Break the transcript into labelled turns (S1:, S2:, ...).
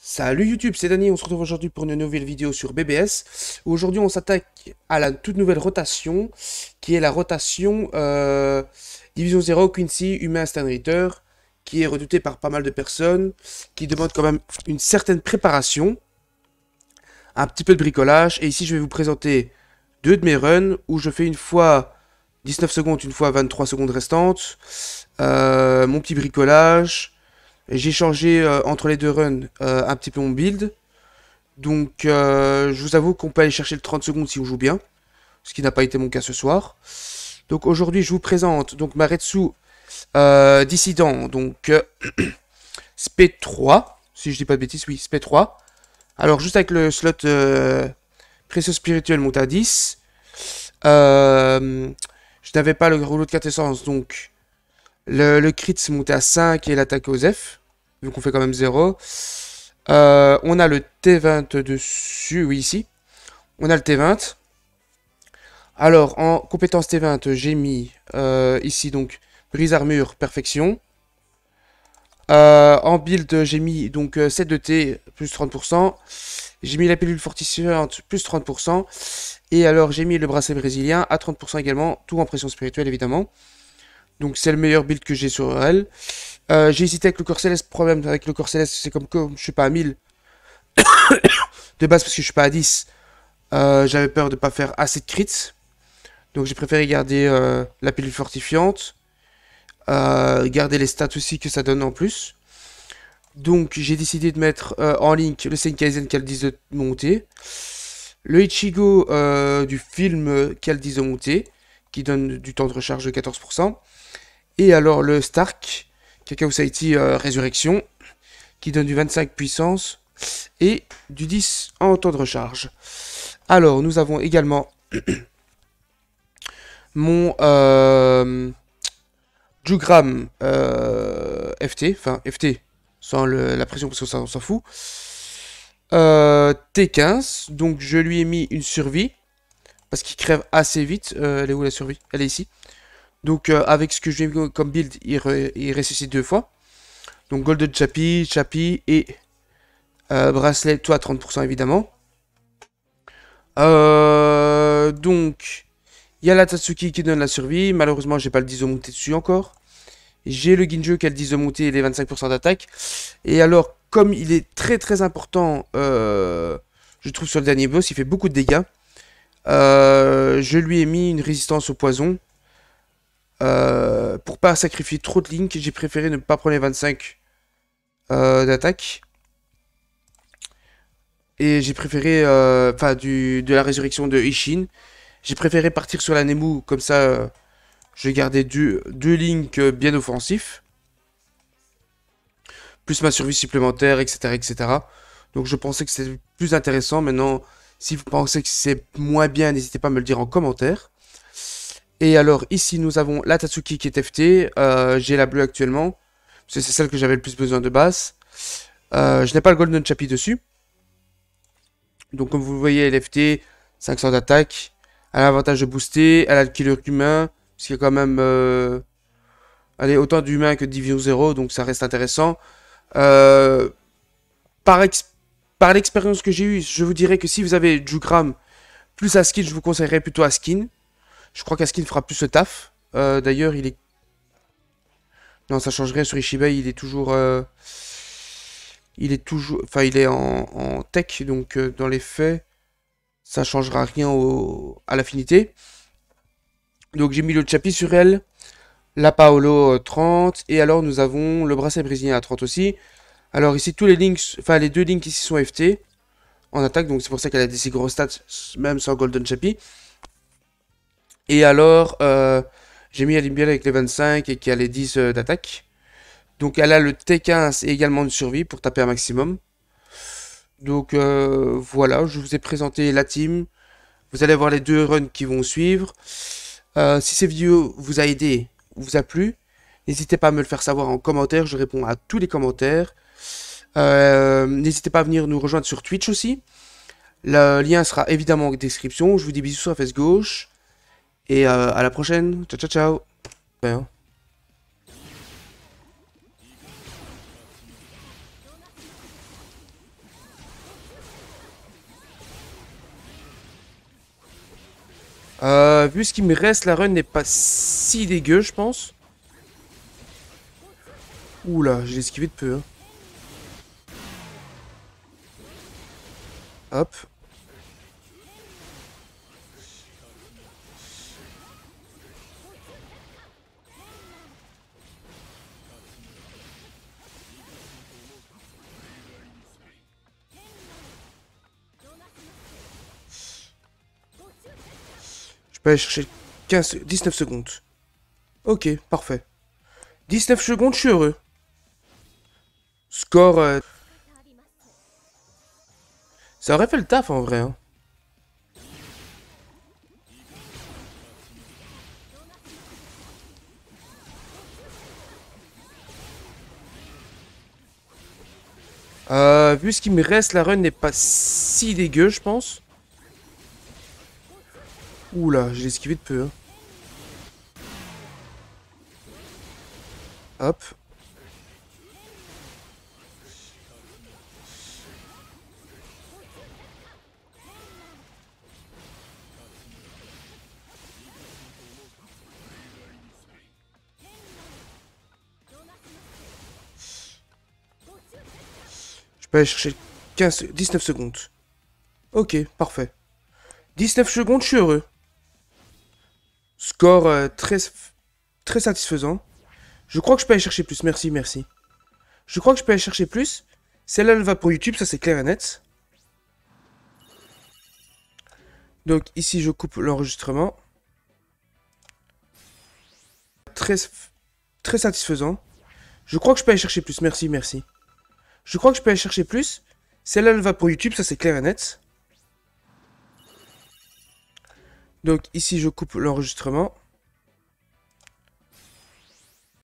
S1: Salut YouTube, c'est Dany, on se retrouve aujourd'hui pour une nouvelle vidéo sur BBS. Aujourd'hui on s'attaque à la toute nouvelle rotation, qui est la rotation Division 0 Quincy Humain Instant Ritter, qui est redoutée par pas mal de personnes, qui demande quand même une certaine préparation, un petit peu de bricolage, et ici je vais vous présenter deux de mes runs, où je fais une fois 19 secondes, une fois 23 secondes restantes, mon petit bricolage. J'ai changé entre les deux runs un petit peu mon build. Donc je vous avoue qu'on peut aller chercher le 30 secondes si on joue bien. Ce qui n'a pas été mon cas ce soir. Donc aujourd'hui je vous présente donc ma Retsu Dissident. Donc SP3. Si je dis pas de bêtises, oui, SP3. Alors juste avec le slot précieux spirituel monté à 10. Je n'avais pas le rouleau de quintessence. Donc le crit c'est monté à 5 et l'attaque aux F. Vu qu'on fait quand même 0. On a le T20 dessus, oui, ici. On a le T20. Alors, en compétence T20, j'ai mis ici, donc, brise armure, perfection. En build, j'ai mis donc 7 de T, plus 30%. J'ai mis la pilule fortifiante, plus 30%. Et alors, j'ai mis le bracelet brésilien à 30% également, tout en pression spirituelle, évidemment. Donc, c'est le meilleur build que j'ai sur elle. J'ai hésité avec le corps céleste. Problème avec le corps céleste, c'est comme je suis pas à 1000 de base parce que je suis pas à 10. J'avais peur de pas faire assez de crits. Donc j'ai préféré garder la pilule fortifiante. Garder les stats aussi que ça donne en plus. Donc j'ai décidé de mettre en link le Senkaizen qui a le 10 de montée. Le Ichigo du film qui a le 10 de montée. Qui donne du temps de recharge de 14%. Et alors le Stark, Kakao Saiti Résurrection. Qui donne du 25 puissance. Et du 10 en temps de recharge. Alors nous avons également mon Jugram FT, enfin FT, sans la pression parce que ça on s'en fout. T15, donc je lui ai mis une survie, parce qu'il crève assez vite. Elle est où la survie? Elle est ici. Donc avec ce que je lui ai mis comme build, il ressuscite deux fois. Donc Golden Chappie et bracelet, toi à 30% évidemment. Donc, il y a la Tatsuki qui donne la survie. Malheureusement, j'ai pas le 10 de montée dessus encore. J'ai le Ginju qui a le 10 de montée et les 25% d'attaque. Et alors, comme il est très très important, je trouve sur le dernier boss, il fait beaucoup de dégâts. Je lui ai mis une résistance au poison. Pour pas sacrifier trop de Link, j'ai préféré ne pas prendre les 25 d'attaque. Et j'ai préféré, enfin, de la résurrection de Ishin. J'ai préféré partir sur la Nemu, comme ça, je gardais deux Link bien offensifs. Plus ma survie supplémentaire, etc., etc. Donc je pensais que c'était plus intéressant. Maintenant, si vous pensez que c'est moins bien, n'hésitez pas à me le dire en commentaire. Et alors, ici, nous avons la Tatsuki qui est FT. J'ai la bleue actuellement, parce que c'est celle que j'avais le plus besoin de base. Je n'ai pas le Golden Chappie dessus. Donc comme vous le voyez, elle est FT, 500 d'attaque. Elle a l'avantage de booster, elle a le killer humain, parce qu'il y a quand même allez, autant d'humains que de Division 0, donc ça reste intéressant. Euh, par par l'expérience que j'ai eue, je vous dirais que si vous avez Jugram plus Askin, je vous conseillerais plutôt Askin. Je crois qu'Askin fera plus le taf. D'ailleurs, il est... Non, ça changerait sur Ishiba, il est toujours... Il est toujours... Enfin, il est en tech, donc dans les faits, ça changera rien à l'affinité. Donc j'ai mis le Chapi sur elle. La Paolo 30. Et alors nous avons le bracelet brésilien à 30 aussi. Alors ici tous les links, enfin les deux links ici sont FT en attaque. Donc c'est pour ça qu'elle a des si grosses stats même sans Golden Chappie. Et alors j'ai mis Alimbiel avec les 25 et qui a les 10 d'attaque. Donc elle a le T15 et également une survie pour taper un maximum. Donc voilà, je vous ai présenté la team. Vous allez voir les deux runs qui vont suivre. Si cette vidéo vous a aidé, vous a plu, n'hésitez pas à me le faire savoir en commentaire. Je réponds à tous les commentaires. N'hésitez pas à venir nous rejoindre sur Twitch aussi. Le lien sera évidemment en description. Je vous dis bisous sur la fesse gauche. Et à la prochaine. Ciao, ciao, ciao. Ouais, hein. Vu ce qu'il me reste, la run n'est pas si dégueu, je pense. Oula, j'ai esquivé de peu. Hein. Hop. Je peux aller chercher 19 secondes. Ok, parfait. 19 secondes, je suis heureux. Score... Ça aurait fait le taf en vrai. Hein. Vu ce qu'il me reste, la run n'est pas si dégueu, je pense. Oula, j'ai esquivé de peu. Hein. Hop. Je peux aller chercher 19 secondes. Ok, parfait. 19 secondes, je suis heureux. Score très satisfaisant. Je crois que je peux aller chercher plus. Merci, merci. Je crois que je peux aller chercher plus. Celle-là, elle va pour YouTube, ça c'est clair et net. Donc ici, je coupe l'enregistrement. Très satisfaisant. Je crois que je peux aller chercher plus. Merci, merci. Je crois que je peux aller chercher plus. Celle-là, elle va pour YouTube, ça c'est clair et net. Donc ici, je coupe l'enregistrement.